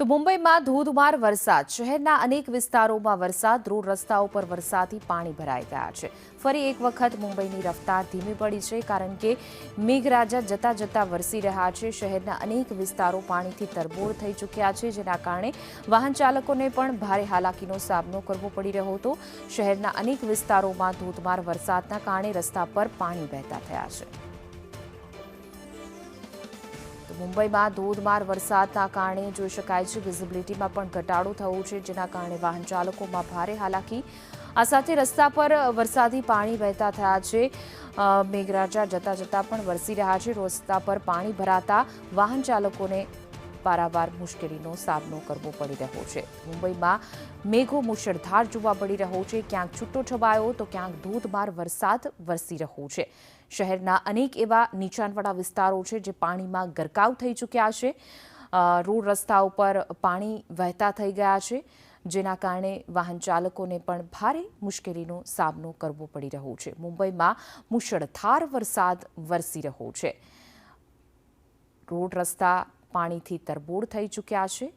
તો મુંબઈમાં ધોધમાર વરસાદ. શહેરના અનેક વિસ્તારોમાં વરસાદ. રોડ રસ્તાઓ પર વરસાદી પાણી ભરાઈ ગયા છે. ફરી એક વખત મુંબઈની રફતાર ધીમી પડી છે, કારણ કે મેઘરાજા જતા જતા વરસી રહ્યા છે. શહેરના અનેક વિસ્તારો પાણીથી તરબોળ થઈ ચૂક્યા છે, જેના કારણે વાહન ચાલકોને પણ ભારે હાલાકીનો સામનો કરવો પડી રહ્યો હતો. શહેરના અનેક વિસ્તારોમાં ધોધમાર વરસાદના કારણે રસ્તા પર પાણી વહેતા થયા છે. મુંબઈમાં ધોધમાર વરસાદના કારણે જોઈ શકાય છે વિઝિબિલિટીમાં પણ ઘટાડો થયો છે, જેના કારણે વાહન ચાલકોમાં ભારે હાલાકી. આ સાથે રસ્તા પર વરસાદી પાણી વહેતા થયા છે. મેઘરાજા જતા જતા પણ વરસી રહ્યા છે. રસ્તા પર પાણી ભરાતા વાહન ચાલકોને પારાવાર મુશ્કેલીનો સામનો કરવો પડી રહ્યો છે. મુંબઈમાં મેઘો મુશળધાર જોવા મળી રહ્યો છે. ક્યાંક છૂટો છવાયો તો ક્યાંક ધોધમાર વરસાદ વરસી રહ્યો છે. શહેરના અનેક એવા નીચાણવાળા વિસ્તારો છે જે પાણીમાં ગરકાવ થઈ ચૂક્યા છે. રોડ રસ્તા ઉપર પાણી વહેતા થઈ ગયા છે, જેના કારણે વાહન ચાલકોને પણ ભારે મુશ્કેલીનો સામનો કરવો પડી રહ્યો છે. મુંબઈમાં મુશળધાર વરસાદ વરસી રહ્યો છે. રોડ રસ્તા પાણીથી તરબોળ થઈ ચૂક્યા છે.